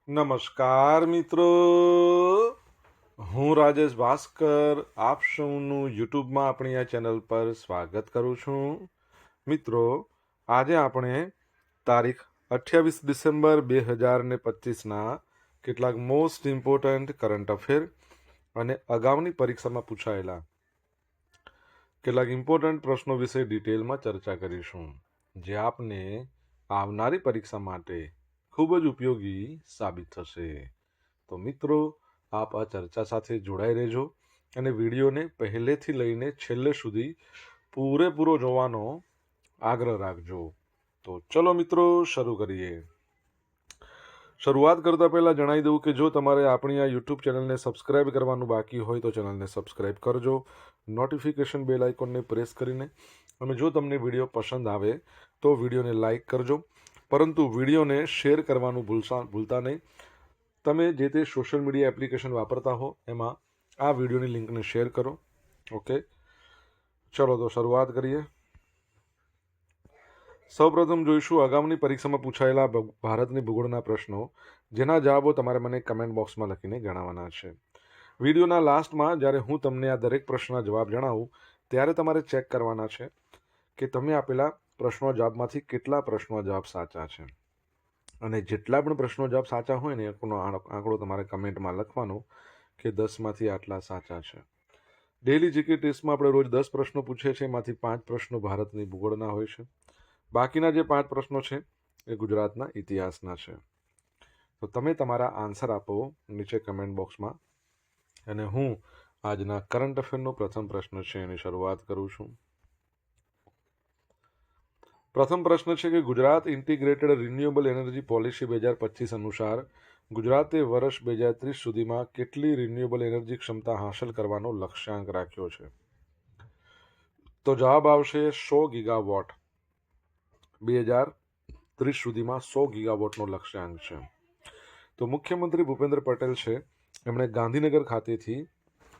નમસ્કાર મિત્રો, હું રાજેશ ભાસ્કર આપ સૌનું યુટ્યુબમાં આપણી આ ચેનલ પર સ્વાગત કરું છું. મિત્રો, આજે આપણે તારીખ 28 ડિસેમ્બર 2025ના કેટલાક મોસ્ટ ઇમ્પોર્ટન્ટ કરંટ અફેર અને અગાઉની પરીક્ષામાં પૂછાયેલા કેટલાક ઇમ્પોર્ટન્ટ પ્રશ્નો વિશે ડિટેલમાં ચર્ચા કરીશું, જે આપને આવનારી પરીક્ષા માટે ખૂબ જ ઉપયોગી સાબિત થશે. તો મિત્રો, આપ આ ચર્ચા સાથે જોડાઈ રહેજો અને વિડીયોને પહેલેથી લઈને છેલ્લે સુધી પૂરેપૂરો જોવાનો આગ્રહ રાખજો. તો ચલો મિત્રો, શરૂ કરીએ. શરૂઆત કરતાં પહેલાં જણાવી દઉં કે જો તમારે આપણી આ યુટ્યુબ ચેનલને સબસ્ક્રાઇબ કરવાનું બાકી હોય તો ચેનલને સબસ્ક્રાઇબ કરજો, નોટિફિકેશન બેલ આઇકોનને પ્રેસ કરીને. અને જો તમને વિડીયો પસંદ આવે તો વિડીયોને લાઇક કરજો, પરંતુ વિડીયોને શેર કરવાનું ભૂલતા નહીં. તમે જે તે સોશિયલ મીડિયા એપ્લિકેશન વાપરતા હો એમાં આ વિડીયોની લિંકને શેર કરો. ઓકે, ચલો તો શરૂઆત કરીએ. સૌપ્રથમ જોઈશું અગાઉની પરીક્ષામાં પૂછાયેલા ભારતની ભૂગોળના પ્રશ્નો, જેના જવાબો તમારે મને કમેન્ટ બોક્સમાં લખીને જણાવવાના છે. વિડીયોના લાસ્ટમાં જ્યારે હું તમને આ દરેક પ્રશ્નના જવાબ જણાવું ત્યારે તમારે ચેક કરવાના છે કે તમે આપેલા પ્રશ્નો જવાબમાંથી કેટલા પ્રશ્નો જવાબ સાચા છે. અને જેટલા પણ પ્રશ્નો જવાબ સાચા હોય ને એનો આંકડો તમારે કમેન્ટમાં લખવાનો કે 10માંથી આટલા સાચા છે. ડેઇલી જીકે ટેસ્ટમાં આપણે રોજ 10 પ્રશ્નો પૂછીએ છીએ, એમાંથી 5 પ્રશ્નો ભારતની ભૂગોળના હોય છે. બાકીના જે 5 પ્રશ્નો છે એ ગુજરાતના ઇતિહાસના છે. તો તમે તમારા આન્સર આપો નીચે કમેન્ટ બોક્સમાં, અને હું આજના કરંટ અફેરનો પ્રથમ પ્રશ્ન છે એની શરૂઆત કરું છું. પ્રથમ પ્રશ્ન છે કે Gujarat integrated renewable energy policy 2025 અનુસાર ગુજરાતે વર્ષ 2030 સુધીમાં કેટલી રિન્યુએબલ એનર્જી ક્ષમતા હાંસલ કરવાનો લક્ષ્યાંક રાખ્યો છે? તો જવાબ આવશે 100 ગીગાવોટ. 2030 સુધીમાં 100 ગીગાવોટનો લક્ષ્યાંક છે. તો મુખ્યમંત્રી ભૂપેન્દ્ર પટેલ છે, એમણે ગાંધીનગર ખાતેથી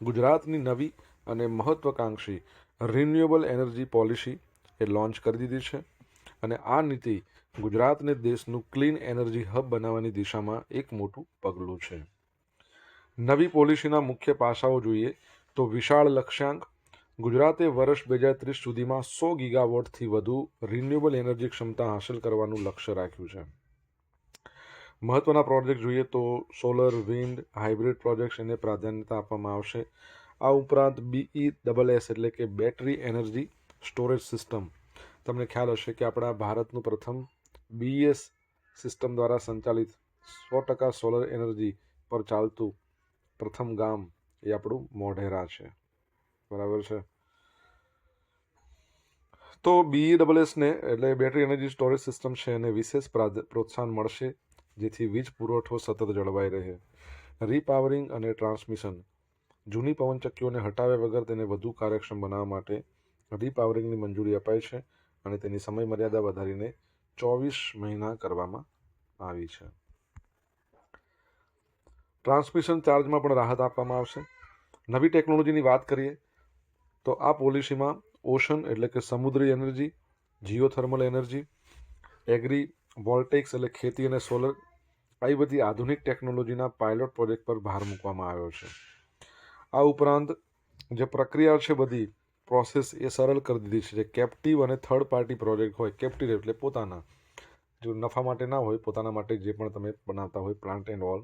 ગુજરાતની નવી અને મહત્વાકાંક્ષી રિન્યુએબલ એનર્જી પોલિસી એ લોન્ચ કરી દીધી છે. અને આ નીતિ ગુજરાતને દેશનું ક્લીન એનર્જી હબ બનાવવાની દિશામાં એક મોટું પગલું છે. નવી પોલિસીના મુખ્ય પાસાઓ જોઈએ તો વિશાળ લક્ષ્યાંક, ગુજરાતે વર્ષ 2030 સુધીમાં 100 ગીગાવોટથી વધુ રિન્યુએબલ એનર્જી ક્ષમતા હાંસલ કરવાનું લક્ષ્ય રાખ્યું છે. મહત્વના પ્રોજેક્ટ જોઈએ તો સોલર, વિન્ડ, હાઇબ્રિડ પ્રોજેક્ટ્સ એને પ્રાધાન્યતા આપવામાં આવશે. આ ઉપરાંત BESS એટલે કે બેટરી એનર્જી સ્ટોરેજ સિસ્ટમ, તમને ખ્યાલ હશે કે આપણા ભારતનું પ્રથમ BESS સિસ્ટમ દ્વારા સંચાલિત 100% સોલર એનર્જી પર ચાલતું પ્રથમ ગામ એ આપણું મોઢેરા છે. બરાબર છે. તો BESS ને એટલે બેટરી એનર્જી સ્ટોરેજ સિસ્ટમ છે એને વિશેષ પ્રોત્સાહન મળશે, જેથી વીજ પુરવઠો સતત જળવાઈ રહે. રીપાવરિંગ અને ટ્રાન્સમિશન, જૂની પવનચક્કીઓને હટાવ્યા વગર તેને વધુ કાર્યક્ષમ બનાવવા માટે રીપાવરિંગની મંજૂરી અપાઈ છે અને તેની સમય મર્યાદા વધારીને 24 મહિના કરવામાં આવી છે. ટ્રાન્સમિશન ચાર્જમાં પણ રાહત આપવામાં આવશે. નવી ટેકનોલોજીની વાત કરીએ તો આ પોલિસીમાં ઓશન એટલે કે સમુદ્રી એનર્જી, જીઓથર્મલ એનર્જી, એગ્રી વોલ્ટેક્સ એટલે ખેતી અને સોલર, આવી બધી આધુનિક ટેકનોલોજીના પાયલોટ પ્રોજેક્ટ પર ભાર મૂકવામાં આવ્યો છે. આ ઉપરાંત જે પ્રક્રિયા છે બધી પ્રોસેસ એ સરળ કરી દીધી છે. જે કેપ્ટિવ અને થર્ડ પાર્ટી પ્રોજેક્ટ હોય, કેપ્ટિવ એટલે પોતાના, જો નફા માટે ના હોય, પોતાના માટે જે પણ તમે બનાવતા હોય પ્લાન્ટ એન્ડ ઓલ,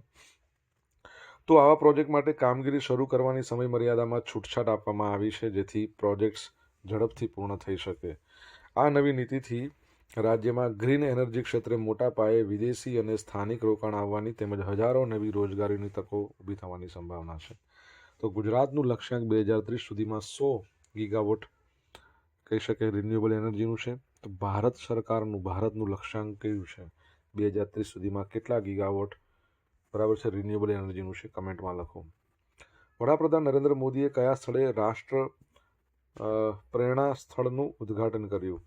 તો આવા પ્રોજેક્ટ માટે કામગીરી શરૂ કરવાની સમય મર્યાદામાં છૂટછાટ આપવામાં આવી છે, જેથી પ્રોજેક્ટ્સ ઝડપથી પૂર્ણ થઈ શકે. આ નવી નીતિથી રાજ્યમાં ગ્રીન એનર્જી ક્ષેત્રે મોટા પાયે વિદેશી અને સ્થાનિક રોકાણ આવવાની તેમજ હજારો નવી રોજગારીની તકો ઊભી થવાની સંભાવના છે. તો ગુજરાતનું લક્ષ્યાંક 2030 સુધીમાં 100 ગીગાવોટ કહી શકાય રિન્યુએબલ એનર્જીનું છે. તો ભારત સરકારનું લક્ષ્યાંક કયું છે? 2030 સુધીમાં કેટલા ગીગાવોટ બરાબર છે રિન્યુએબલ એનર્જીનું છે? કમેન્ટમાં લખો. વડાપ્રધાન નરેન્દ્ર મોદીએ કયા સ્થળે રાષ્ટ્ર પ્રેરણા સ્થળનું ઉદ્ઘાટન કર્યું?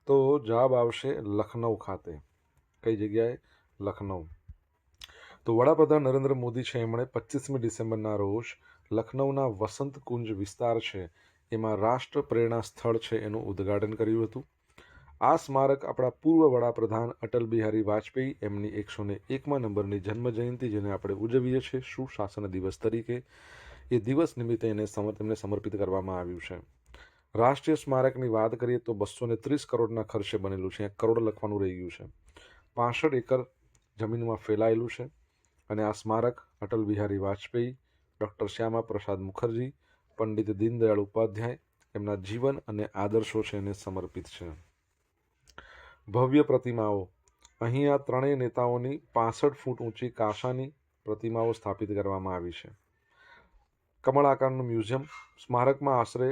તો જવાબ આવશે લખનઉ ખાતે. કઈ જગ્યાએ? લખનઉ. તો વડાપ્રધાન નરેન્દ્ર મોદી છે, એમણે 25મી ડિસેમ્બરના રોજ લખનઉના વસંત કુંજ વિસ્તાર છે એમાં રાષ્ટ્ર પ્રેરણા સ્થળ છે એનું ઉદ્ઘાટન કર્યું હતું. આ સ્મારક આપણા પૂર્વ વડાપ્રધાન અટલ બિહારી વાજપેયી એમની 101મા નંબરની જન્મ જયંતિ, જેને આપણે ઉજવીએ છીએ સુશાસન દિવસ તરીકે, એ દિવસ નિમિત્તે તેમને સમર્પિત કરવામાં આવ્યું છે. રાષ્ટ્રીય સ્મારકની વાત કરીએ તો 230 કરોડના ખર્ચે બનેલું છે. કરોડ લખવાનું રહી ગયું છે. 65 એકર જમીનમાં ફેલાયેલું છે અને આ સ્મારક અટલ બિહારી વાજપેયી, ડૉક્ટર શ્યામા પ્રસાદ મુખર્જી, પંડિત દીનદયાળ ઉપાધ્યાય એમના જીવન અને આદર્શો છે એને સમર્પિત છે. ભવ્ય પ્રતિમાઓ. અહીં આ ત્રણેય નેતાઓની 65 ફૂટ ઊંચી કાંસાની પ્રતિમાઓ સ્થાપિત કરવામાં આવી છે. કમળ આકારનું મ્યુઝિયમ. સ્મારકમાં આશરે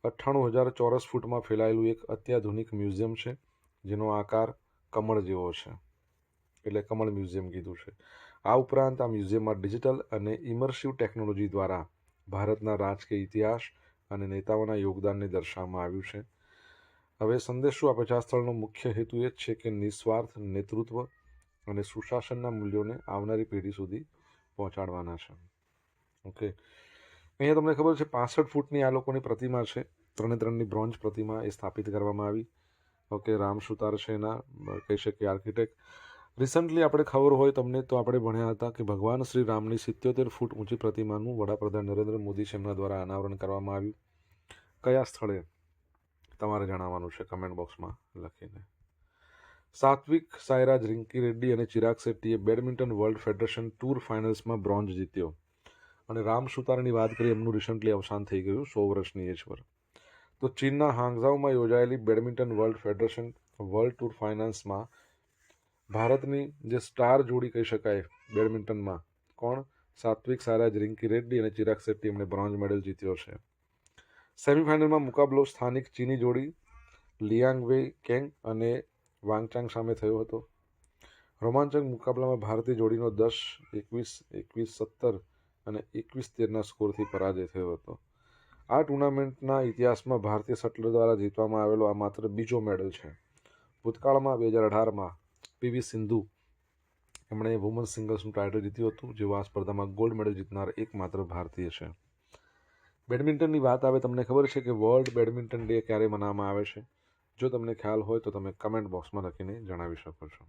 98,000 ચોરસ ફૂટમાં ફેલાયેલું એક અત્યાધુનિક મ્યુઝિયમ છે, જેનો આકાર કમળ જેવો છે, એટલે કમળ મ્યુઝિયમ કીધું છે. આ ઉપરાંત આ મ્યુઝિયમમાં ડિજિટલ અને ઇમર્સિવ ટેકનોલોજી દ્વારા ભારતના રાજકીય ઇતિહાસ અને નેતાઓના યોગદાનને દર્શાવવામાં આવ્યું છે. હવે સંદેશ શું આપે છે? આ સ્થળનો મુખ્ય હેતુ એ જ છે કે નિસ્વાર્થ નેતૃત્વ અને સુશાસનના મૂલ્યોને આવનારી પેઢી સુધી પહોંચાડવાના છે. ઓકે, અહીંયા તમને ખબર છે 65 ફૂટની આ લોકોની પ્રતિમા છે. ત્રણની બ્રોન્ઝ પ્રતિમા એ સ્થાપિત કરવામાં આવી. ઓકે, રામ સુતાર છે એના કહી શકીએ આર્કિટેક્ટ. રિસન્ટલી આપણે ખબર હોય તમને તો આપણે ભણ્યા હતા કે ભગવાન શ્રી રામની 77 ફૂટ ઊંચી પ્રતિમાનું વડાપ્રધાન નરેન્દ્ર મોદી છે એમના દ્વારા અનાવરણ કરવામાં આવ્યું. કયા સ્થળે તમારે જણાવવાનું છે કમેન્ટ બોક્સમાં લખીને. સાત્વિક સાઈરાજ રિંકી રેડ્ડી અને ચિરાગ શેટ્ટીએ બેડમિન્ટન વર્લ્ડ ફેડરેશન ટૂર ફાઇનલ્સમાં બ્રોન્ઝ જીત્યો. અને રામ સુતારની વાત કરીએ, એમનું રિસન્ટલી અવસાન થઈ ગયું 100 વર્ષની એજ પર. તો ચીનના હાંગઝાઉમાં યોજાયેલી badminton world federation world tour ફાઇનલ્સમાં ભારતની જે સ્ટાર જોડી કહી શકાય બેડમિન્ટનમાં, કોણ? સાત્વિક સાઈરાજ રિંકી રેડ્ડી અને ચિરાગ શેટ્ટી, એમણે બ્રોન્ઝ મેડલ જીત્યો છે. સેમિફાઇનલમાં મુકાબલો સ્થાનિક ચીની જોડી લિયાંગ વેઈ કેંગ અને વાંગચાંગ સામે થયો હતો. રોમાંચક મુકાબલામાં ભારતીય જોડીનો 10-21, 21-17 અને 21-13ના સ્કોરથી પરાજય થયો હતો. આ ટુર્નામેન્ટના ઇતિહાસમાં ભારતીય શટલર દ્વારા જીતવામાં આવેલો આ માત્ર બીજો મેડલ છે. ભૂતકાળમાં 2018માં પીવી સિંધુ એમણે વુમન્સ સિંગલ્સનું ટાઇટલ જીત્યું હતું, જેઓ આ સ્પર્ધામાં ગોલ્ડ મેડલ જીતનાર એકમાત્ર ભારતીય છે. બેડમિન્ટનની વાત આવે, તમને ખબર છે કે વર્લ્ડ બેડમિન્ટન ડે ક્યારે મનાવવામાં આવે છે? જો તમને ખ્યાલ હોય તો તમે કમેન્ટ બોક્સમાં લખીને જણાવી શકો છો.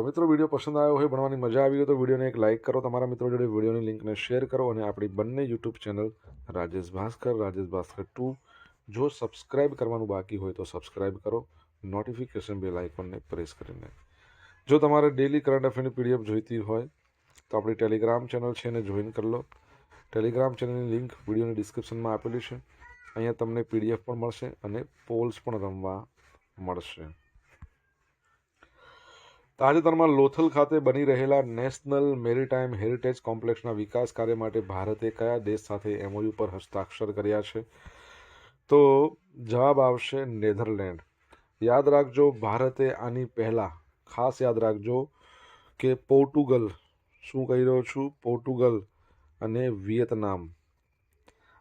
મિત્રો, વિડીયો પસંદ આવ્યો હોય, ભણવાની મજા આવી હોય તો વિડીયોને એક લાઇક કરો, તમારા મિત્રો જોડે વિડીયોની લિંકને શેર કરો અને આપણી બંને યુટ્યુબ ચેનલ રાજેશ ભાસ્કર 2 જો સબસ્ક્રાઇબ કરવાનું બાકી હોય તો સબસ્ક્રાઇબ કરો, નોટિફિકેશન બેલ આઇકોનને પ્રેસ કરીને. જો તમારે ડેલી કરંટ અફેરની પીડીએફ જોઈતી હોય તો આપણી ટેલિગ્રામ ચેનલ છે એને જોઈન કરી લો. ટેલિગ્રામ ચેનલની લિંક વિડીયોની ડિસ્ક્રિપ્શનમાં આપેલી છે. અહીંયા તમને પીડીએફ પણ મળશે અને પોલ્સ પણ રમવા મળશે. તાજેતરમાં લોથલ ખાતે બની રહેલા નેશનલ મેરીટાઈમ હેરિટેજ કોમ્પ્લેક્સના વિકાસ કાર્ય માટે ભારતે કયા દેશ સાથે એમઓયુ પર હસ્તાક્ષર કર્યા છે? તો જવાબ આવશે નેધરલેન્ડ. યાદ રાખજો, ભારતે આની પહેલાં ખાસ યાદ રાખજો કે પોર્ટુગલ, શું કહી રહ્યો છું, પોર્ટુગલ અને વિયેતનામ,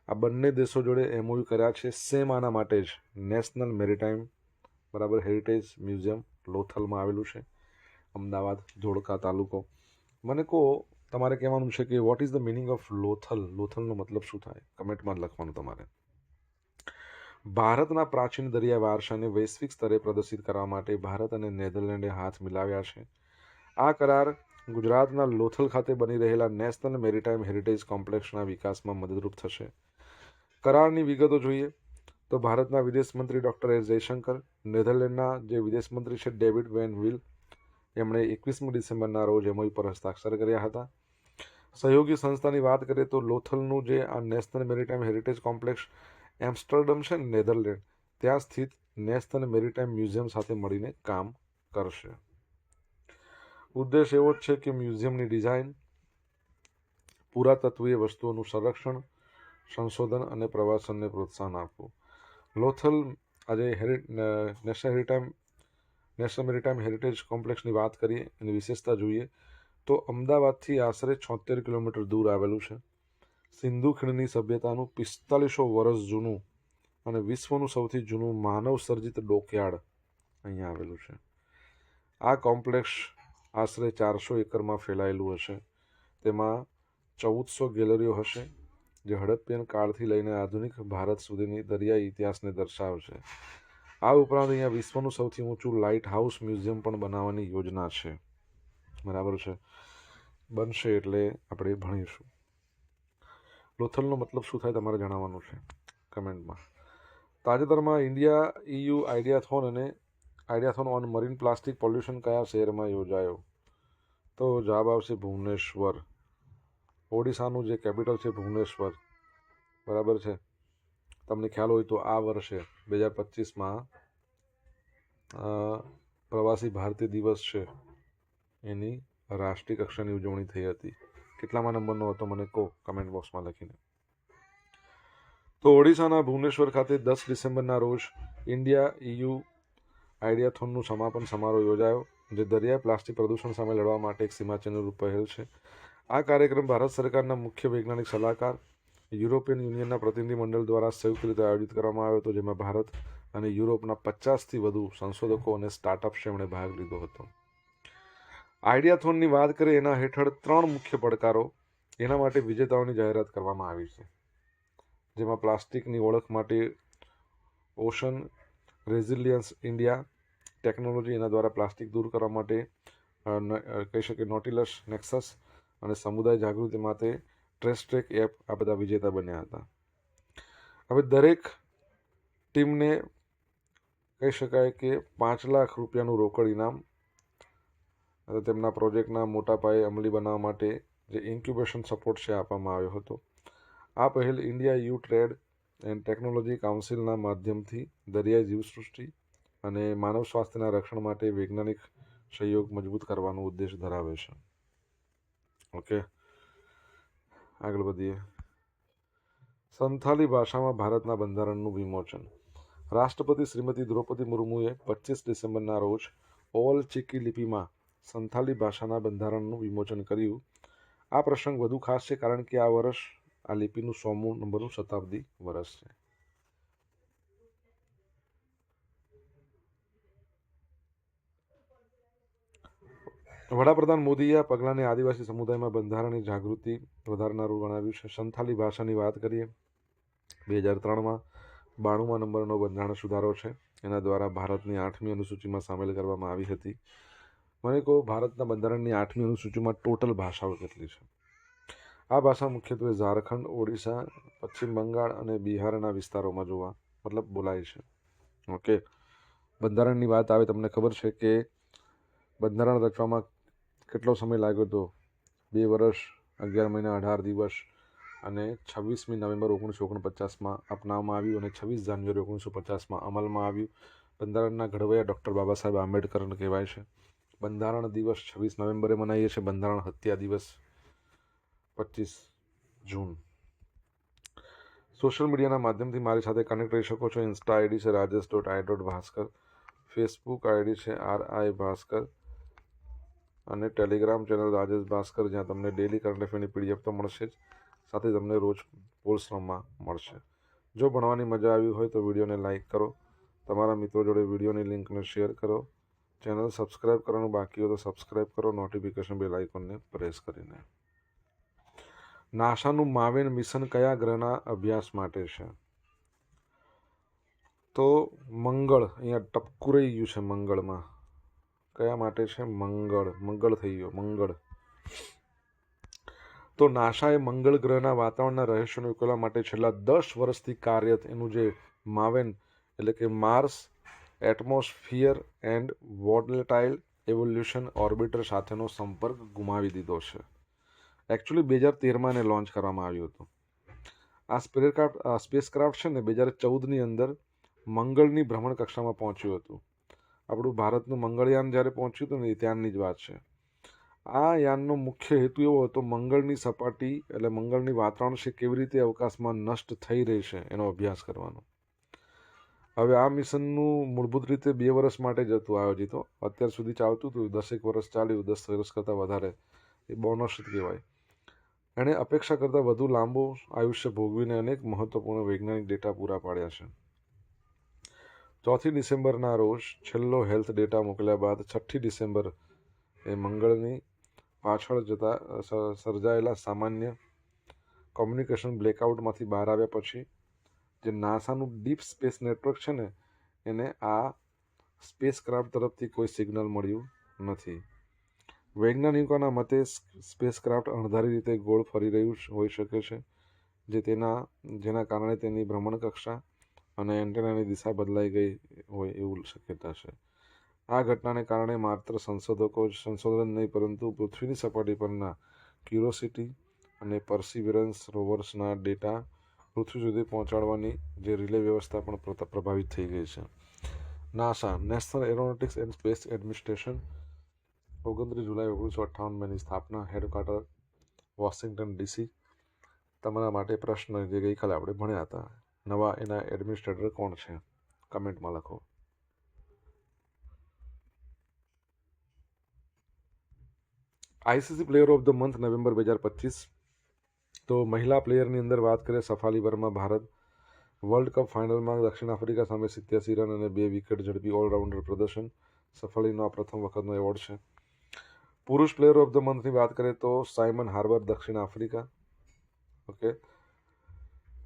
આ બંને દેશો જોડે એમઓયુ કર્યા છે સેમ આના માટે જ. નેશનલ મેરીટાઈમ બરાબર હેરિટેજ મ્યુઝિયમ લોથલમાં આવેલું છે, અમદાવાદ ધોળકા તાલુકો. મને કહો, તમારે કહેવાનું છે કે what is the meaning of Lothal? લોથલનો મતલબ શું થાય? કમેન્ટમાં લખવાનું તમારે. ભારતના પ્રાચીન દરિયા વારસાને વૈશ્વિક સ્તરે પ્રદર્શિત કરવા માટે ભારત અને નેધરલેન્ડે હાથ મિલાવ્યા છે. આ કરાર ગુજરાતના લોથલ ખાતે બની રહેલા નેશનલ મેરીટાઈમ હેરિટેજ કોમ્પ્લેક્સના વિકાસમાં મદદરૂપ થશે. કરારની વિગતો જોઈએ તો ભારતના વિદેશ મંત્રી ડૉક્ટર એસ જયશંકર, નેધરલેન્ડના જે વિદેશ મંત્રી છે ડેવિડ વેન વિલ, એમણે 21મી ડિસેમ્બરના રોજ એમઓયુ પર હસ્તાક્ષર કર્યા હતા. સહયોગી સંસ્થાની વાત કરીએ તો લોથલનું જે આ નેશનલ મેરીટાઈમ હેરિટેજ કોમ્પ્લેક્સ એમ્સ્ટરડમ છે ને નેધરલેન્ડ, ત્યાં સ્થિત નેશનલ મેરીટાઈમ મ્યુઝિયમ સાથે મળીને કામ કરશે. ઉદ્દેશ એવો જ છે કે મ્યુઝિયમની ડિઝાઇન, પુરાતત્વીય વસ્તુઓનું સંરક્ષણ, સંશોધન અને પ્રવાસનને પ્રોત્સાહન આપવું. લોથલ આજે નેશનલ મેરીટાઈમ હેરિટેજ કોમ્પ્લેક્સની વાત કરીએ, એની વિશેષતા જોઈએ તો અમદાવાદથી આશરે 76 કિલોમીટર દૂર આવેલું છે. સિંધુ ખીણની સભ્યતાનું 4500 વર્ષ જૂનું અને વિશ્વનું સૌથી જૂનું માનવ સર્જિત ડોકયાર્ડ અહીંયા આવેલું છે. આ કોમ્પ્લેક્સ આશરે 400 એકરમાં ફેલાયેલું હશે. તેમાં 1400 ગેલેરીઓ હશે, જે હડપ્પિયન કાળથી લઈને આધુનિક ભારત સુધીની દરિયાઈ ઇતિહાસને દર્શાવશે. આ ઉપરાંત અહીંયા વિશ્વનું સૌથી ઊંચું લાઇટ હાઉસ મ્યુઝિયમ પણ બનાવવાની યોજના છે. બરાબર છે, બનશે એટલે આપણે ભણીશું. લોથલનો મતલબ શું થાય તમારે જણાવવાનું છે કમેન્ટમાં. તાજેતરમાં India EU ideathon on marine plastic pollution કયા શહેરમાં યોજાયો? તો જવાબ આવશે ભુવનેશ્વર. ઓડિશાનું જે કેપિટલ છે ભુવનેશ્વર. બરાબર છે. તમને ખ્યાલ હોય તો આ વર્ષે 2025માં પ્રવાસી ભારતીય દિવસ છે એની રાષ્ટ્રીય કક્ષાની ઉજવણી થઈ હતી. કેટલામાં નંબરનો હતો મને કહો કમેન્ટ બોક્સમાં લખીને. તો ઓડિશાના ભુવનેશ્વર ખાતે 10 ડિસેમ્બરના રોજ ઇન્ડિયા EU આઈડિયાથોનનું સમાપન સમારોહ યોજાયો, જે દરિયાઈ પ્લાસ્ટિક પ્રદૂષણ સામે લડવા માટે એક સીમાચિહ્નરૂપ પહેલ છે. આ કાર્યક્રમ ભારત સરકારના મુખ્ય વૈજ્ઞાનિક સલાહકાર, યુરોપિયન યુનિયનના પ્રતિનિધિ મંડળ દ્વારા સંયુક્ત રીતે આયોજિત કરવામાં આવ્યો હતો, જેમાં ભારત અને યુરોપના 50થી વધુ સંશોધકો અને સ્ટાર્ટઅપ્સે એમણે ભાગ લીધો હતો. આઈડિયાથોનની વાત કરીએ એના હેઠળ 3 મુખ્ય પડકારો, એના માટે વિજેતાઓની જાહેરાત કરવામાં આવી છે, જેમાં પ્લાસ્ટિકની ઓળખ માટે ઓશન રેઝિલિયન્સ ઇન્ડિયા ટેકનોલોજી, એના દ્વારા પ્લાસ્ટિક દૂર કરવા માટે કહી શકીએ નોટિલસ નેક્સસ, અને સમુદાય જાગૃતિ માટે ટ્રેસટ્રેક એપ, આ બધા વિજેતા બન્યા હતા. હવે દરેક ટીમને કહી શકાય કે 5 લાખ રૂપિયાનું રોકડ ઇનામ તેમના પ્રોજેક્ટના મોટા પાયે અમલી બનાવવા માટે જે ઇન્ક્યુબેશન સપોર્ટ છે આપવામાં આવ્યો હતો. આ પહેલ India EU trade and technology કાઉન્સિલના માધ્યમથી દરિયાઈ જીવસૃષ્ટિ અને માનવ સ્વાસ્થ્યના રક્ષણ માટે વૈજ્ઞાનિક સહયોગ મજબૂત કરવાનો ઉદ્દેશ ધરાવે છે. ઓકે, આગળ વધીએ. સંથાલી ભાષામાં ભારતના બંધારણનું વિમોચન. રાષ્ટ્રપતિ શ્રીમતી દ્રૌપદી મુર્મુએ 25 ડિસેમ્બરના રોજ ઓલ ચિકી લિપિમાં સંથાલી ભાષાના બંધારણનું વિમોચન કર્યું. આ પ્રસંગ વધુ ખાસ છે કારણ કે આ વર્ષ આ લિપિનું 100મું નંબરનું શતાબ્દી વર્ષ છે. વડાપ્રધાન મોદીએ આ પગલાંને આદિવાસી સમુદાયમાં બંધારણની જાગૃતિ વધારનારું ગણાવ્યું છે. સંથાલી ભાષાની વાત કરીએ, 2003માં 92મા નંબરનો બંધારણ સુધારો છે. એના દ્વારા ભારતની 8મી અનુસૂચિમાં સામેલ કરવામાં આવી હતી. મને કહો, ભારતના બંધારણની 8મી અનુસૂચિમાં ટોટલ ભાષાઓ કેટલી છે? આ ભાષા મુખ્યત્વે ઝારખંડ, ઓડિશા, પશ્ચિમ બંગાળ અને બિહારના વિસ્તારોમાં બોલાય છે. ઓકે, બંધારણની વાત આવે, તમને ખબર છે કે બંધારણ રચવામાં કેટલો સમય લાગ્યો હતો? 2 વર્ષ 11 મહિના 18 દિવસ, અને 26મી નવેમ્બર 1949માં અપનાવવામાં આવ્યું અને 26 જાન્યુઆરી 1950માં અમલમાં આવ્યું. બંધારણના ઘડવૈયા ડૉક્ટર બાબા સાહેબ આંબેડકરને કહેવાય છે. બંધારણ દિવસ 26 નવેમ્બરે મનાવીએ છીએ. બંધારણ હત્યા દિવસ 25 જૂન. સોશિયલ મીડિયાના માધ્યમથી મારી સાથે કનેક્ટ રહી શકો છો. ઇન્સ્ટા આઈડી છે rajesh.i.bhaskar, ફેસબુક આઈડી છે RI ભાસ્કર, અને ટેલિગ્રામ ચેનલ રાજેશ ભાસ્કર, જ્યાં તમને ડેલી કરંટ અફેરની PDF તો મળશે જ, સાથે તમને રોજ પોલ્સ રમવા મળશે. જો ભણવાની મજા આવી હોય તો વિડીયોને લાઇક કરો, તમારા મિત્રો જોડે વિડીયોની લિંકને શેર કરો, ચેનલ સબસ્ક્રાઇબ કરવાનું બાકી હોય તો સબસ્ક્રાઇબ કરો, નોટિફિકેશન બેલ આઇકોનને પ્રેસ કરીને. નાસાનું માવેન મિશન કયા ગ્રહના અભ્યાસ માટે છે? તો મંગળ. અહીંયા ટપકું રહી ગયું છે મંગળમાં. કયા માટે છે? મંગળ થઈ ગયો, મંગળ. તો નાસાએ મંગળ ગ્રહના વાતાવરણના રહસ્યોને ઉકેલવા માટે છેલ્લા 10 વર્ષથી કાર્યરત એનું જે માવેન એટલે કે Mars atmosphere and volatile evolution orbiter સાથેનો સંપર્ક ગુમાવી દીધો છે. એકચ્યુઅલી 2013માં એને લોન્ચ કરવામાં આવ્યું હતું. આ સ્પેસક્રાફ્ટ છે ને 2014ની અંદર મંગળની ભ્રમણ કક્ષામાં પહોંચ્યું હતું. આપણું ભારતનું મંગળયાન જ્યારે પહોંચ્યું હતું ને ત્યારની જ વાત છે. આ યાનનો મુખ્ય હેતુ એવો હતો, મંગળની સપાટી એટલે મંગળની વાતાવરણ છે કેવી રીતે અવકાશમાં નષ્ટ થઈ રહી છે એનો અભ્યાસ કરવાનો. હવે આ મિશનનું મૂળભૂત રીતે 2 વર્ષ માટે જ હતું આયોજિત. અત્યાર સુધી ચાલતું હતું, 10 વર્ષ ચાલ્યું, 10 વર્ષ કરતાં વધારે. એ બોનસ જ કહેવાય. એણે અપેક્ષા કરતાં વધુ લાંબુ આયુષ્ય ભોગવીને અનેક મહત્વપૂર્ણ વૈજ્ઞાનિક ડેટા પૂરા પાડ્યા છે. 4 ડિસેમ્બરના રોજ છેલ્લો હેલ્થ ડેટા મોકલ્યા બાદ 6 ડિસેમ્બર એ મંગળની પાછળ જતા સર્જાયેલા સામાન્ય કોમ્યુનિકેશન બ્લેકઆઉટમાંથી બહાર આવ્યા પછી જે નાસાનું ડીપ સ્પેસ નેટવર્ક છે ને એને આ સ્પેસ ક્રાફ્ટ તરફથી કોઈ સિગ્નલ મળ્યું નથી. વૈજ્ઞાનિકોના મતે સ્પેસ ક્રાફ્ટ અણધારી રીતે ગોળ ફરી રહ્યું હોઈ શકે છે, જેના કારણે તેની ભ્રમણકક્ષા અને એન્ટેનાની દિશા બદલાઈ ગઈ હોય એવું શક્યતા છે. આ ઘટનાને કારણે માત્ર સંશોધન નહીં પરંતુ પૃથ્વીની સપાટી પરના ક્યુરોસિટી અને પર્સિવિરન્સ રોવર્સના ડેટા પૃથ્વી સુધી પહોંચાડવાની જે રિલે વ્યવસ્થા પણ પ્રભાવિત થઈ ગઈ છે. NASA national aeronautics and space administration 29 જુલાઈ 1958ની સ્થાપના, હેડક્વાર્ટર વોશિંગ્ટન ડીસી. તમારા માટે પ્રશ્ન જે ગઈકાલે આપણે ભણ્યા હતા, નવા એના એડમિનિસ્ટ્રેટર કોણ છે? કમેન્ટમાં લખો. ICC player of the month November 2025. તો મહિલા પ્લેયરની અંદર વાત કરીએ, સફાલી વર્મા ભારત. વર્લ્ડ કપ ફાઇનલમાં દક્ષિણ આફ્રિકા સામે 87 રન અને 2 વિકેટ ઝડપી ઓલરાઉન્ડર પ્રદર્શન. સફાલીનો આ પ્રથમ વખતનો એવોર્ડ છે. પુરુષ પ્લેયર ઓફ ધ મંથની વાત કરીએ તો સાયમન હાર્બર દક્ષિણ આફ્રિકા. ઓકે,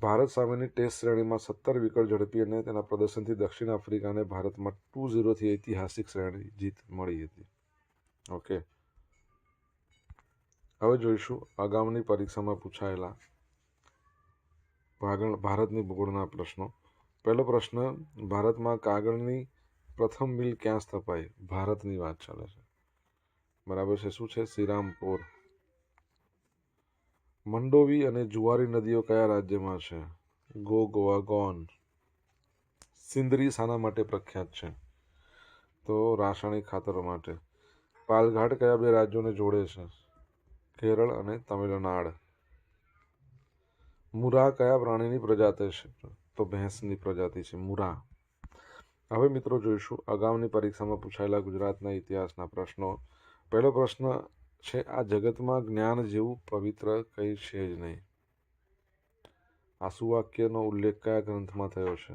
ભારત સામેની ટેસ્ટ શ્રેણીમાં 17 વિકેટ ઝડપી અને તેના પ્રદર્શનથી દક્ષિણ આફ્રિકાને ભારતમાં 2-0થી ઐતિહાસિક શ્રેણી જીત મળી હતી. ઓકે, હવે જોઈશું આગામી પરીક્ષામાં પૂછાયેલા ભારતની ભૂગોળના પ્રશ્નો. પહેલો પ્રશ્ન, ભારતમાં કાગળની પ્રથમ મિલ ક્યાં સ્થપાઈ? ભારતની વાત ચાલે છે, બરાબર છે. શું છે? શ્રીરામપુર. મંડોવી અને જુઆરી નદીઓ કયા રાજ્યમાં છે? ગોવા, ગોન. સિંદરી શાના માટે પ્રખ્યાત છે? તો રાસાયણિક ખાતરો માટે. પાલઘાટ કયા બે રાજ્યોને જોડે છે? કેરળ અને તમિલનાડ. મુરા કયા પ્રાણીની પ્રજાતિ છે? તો ભેંસની પ્રજાતિ છે મુરા. હવે મિત્રો જોઈશું અગાઉની પરીક્ષામાં પૂછાયેલા ગુજરાતના ઇતિહાસના પ્રશ્નો. પહેલો પ્રશ્ન છે, આ જગતમાં જ્ઞાન જેવું પવિત્ર કંઈ છે જ નહીં. આ સુવાક્યનો ઉલ્લેખ કયા ગ્રંથમાં થયો છે?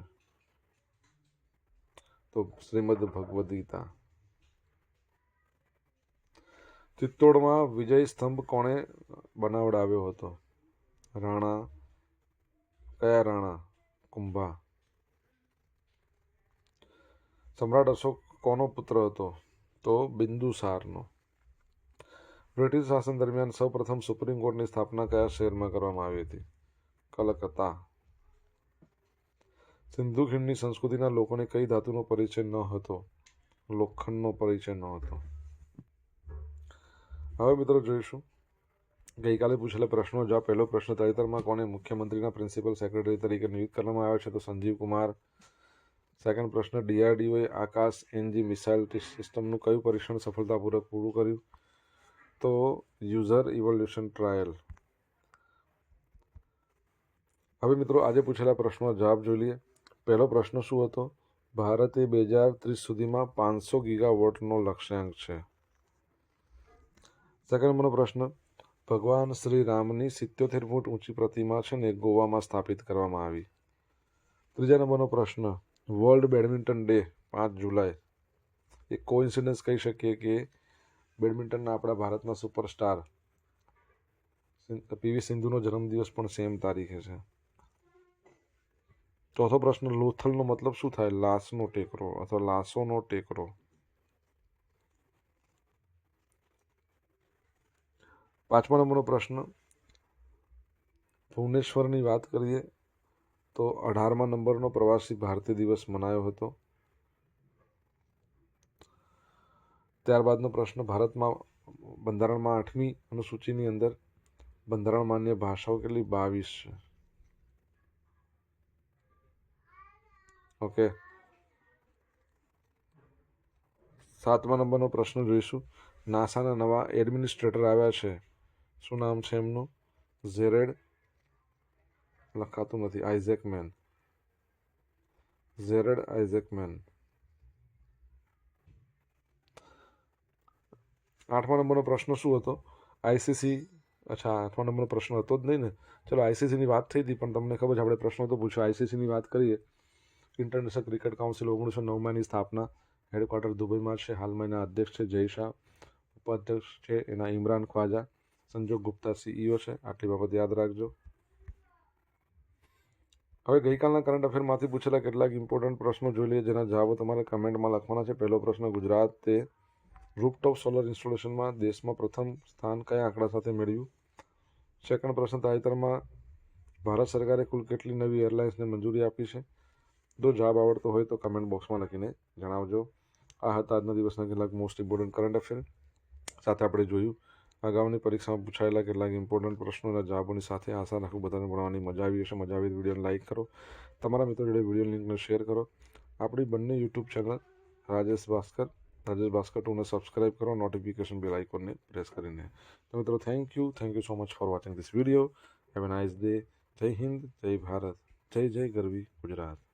તો શ્રીમદ ભગવદ્ ગીતા. ચિત્તોડમાં વિજય સ્તંભ કોણે બનાવડાવ્યો હતો? રાણા. કયા રાણા? કુંભા. સમ્રાટ અશોક કોનો પુત્ર હતો? તો બિંદુસારનો. બ્રિટિશ શાસન દરમિયાન સૌપ્રથમ સુપ્રીમ કોર્ટની સ્થાપના કયા શહેરમાં કરવામાં આવી હતી? કલકત્તા. સિંધુ ખીણની સંસ્કૃતિના લોકોને કઈ ધાતુનો પરિચય ન હતો? લોખંડનો પરિચય ન હતો. હવે મિત્રો જોઈશું ગઈકાલે પૂછેલા પ્રશ્નો જવાબ. પહેલો પ્રશ્ન, તાજેતરમાં કોને મુખ્યમંત્રીના પ્રિન્સિપલ સેક્રેટરી તરીકે નિયુક્ત કરવામાં આવ્યો છે? તો સંજીવ કુમાર. સેકન્ડ પ્રશ્ન, ડીઆરડીઓએ આકાશ એનજી મિસાઇલ સિસ્ટમનું કયું પરીક્ષણ સફળતાપૂર્વક પૂરું કર્યું? તો યુઝર ઇવોલ્યુશન ટ્રાયલ. હવે મિત્રો આજે પૂછેલા પ્રશ્નો જવાબ જોઈ લઈએ. પહેલો પ્રશ્ન શું હતો? ભારતે 2030 સુધીમાં 500 ગીગાવોટનો લક્ષ્યાંક છે. સેકન્ડ નંબરનો પ્રશ્ન, ભગવાન શ્રી રામની 77 ફૂટ ઊંચી પ્રતિમા છે ને ગોવામાં સ્થાપિત કરવામાં આવી. ત્રીજા નંબરનો પ્રશ્ન, વર્લ્ડ બેડમિન્ટન ડે 5 જુલાઈ. એક કોઇન્સિડન્સ કહી શકીએ કે બેડમિન્ટનના આપણા ભારતના સુપરસ્ટાર પીવી સિંધુનો જન્મદિવસ પણ સેમ તારીખે છે. ચોથો પ્રશ્ન, લોથલનો મતલબ શું થાય? લાશનો ટેકરો અથવા લાશોનો ટેકરો. પાંચમા નંબરનો પ્રશ્ન, ભુવનેશ્વરની વાત કરીએ તો 18મા નંબરનો પ્રવાસી ભારતીય દિવસ મનાયો હતો. ત્યારબાદનો પ્રશ્ન, ભારતમાં બંધારણમાં 8મી અનુસૂચિની અંદર બંધારણ માન્ય ભાષાઓ કેટલી? 22 છે. ઓકે, 7મા નંબરનો પ્રશ્ન જોઈશું. નાસાના નવા એડમિનિસ્ટ્રેટર આવ્યા છે, શું નામ છે એમનું? ઝેરેડ લખાતું નથી, આઇઝેકમેન. ઝેરેડ આઇઝેકમેન. 8મા નંબરનો પ્રશ્ન શું હતો? આઈસીસી. અચ્છા, 8મા નંબરનો પ્રશ્ન હતો જ નહીં ને. ચલો, આઈસીસીની વાત થઈ હતી પણ તમને ખબર છે આપણે પ્રશ્નો તો પૂછ્યો. આઈસીસીની વાત કરીએ, ઇન્ટરનેશનલ ક્રિકેટ કાઉન્સિલ 1909ની સ્થાપના, હેડક્વાર્ટર દુબઈમાં છે. હાલમાં એના અધ્યક્ષ છે જય શાહ, ઉપાધ્યક્ષ છે એના ઇમરાન ખ્વાજા, સંજોગ ગુપ્તા સીઈઓ છે. આટલી બાબત યાદ રાખજો. હવે ગઈકાલના કરંટ અફેરમાંથી પૂછેલા કેટલાક ઇમ્પોર્ટન્ટ પ્રશ્નો જોઈ લઈએ, જેના જવાબો તમારે કમેન્ટમાં લખવાના છે. પહેલો પ્રશ્ન, ગુજરાતે રૂફટોપ સોલર ઇન્સ્ટોલેશનમાં દેશમાં પ્રથમ સ્થાન કયા આંકડા સાથે મેળવ્યું? સેકન્ડ પ્રશ્ન, તાજેતરમાં ભારત સરકારે કુલ કેટલી નવી એરલાઇન્સને મંજૂરી આપી છે? જો જવાબ આવડતો હોય તો કમેન્ટ બોક્સમાં લખીને જણાવજો. આ હતા આજના દિવસના કેટલાક મોસ્ટ ઇમ્પોર્ટન્ટ કરંટ અફેર. સાથે આપણે જોયું અગાઉની પરીક્ષામાં પૂછાયેલા કેટલાક ઇમ્પોર્ટન્ટ પ્રશ્નોના જવાબોની સાથે. આશા રાખું બધાને ભણવાની મજા આવી હશે. મજા આવી તો વિડીયોને લાઇક કરો, તમારા મિત્રો જોડે વિડીયો લિંકને શેર કરો. આપણી બંને યુટ્યુબ ચેનલ રાજેશ ભાસ્કર 2ને સબસ્ક્રાઇબ કરો, નોટિફિકેશન બેલ આઇકોનને પ્રેસ કરીને. તો મિત્રો, thank you so much for watching this video. Have a nice day. Jai Hind, જય ભારત, જય જય ગરવી ગુજરાત.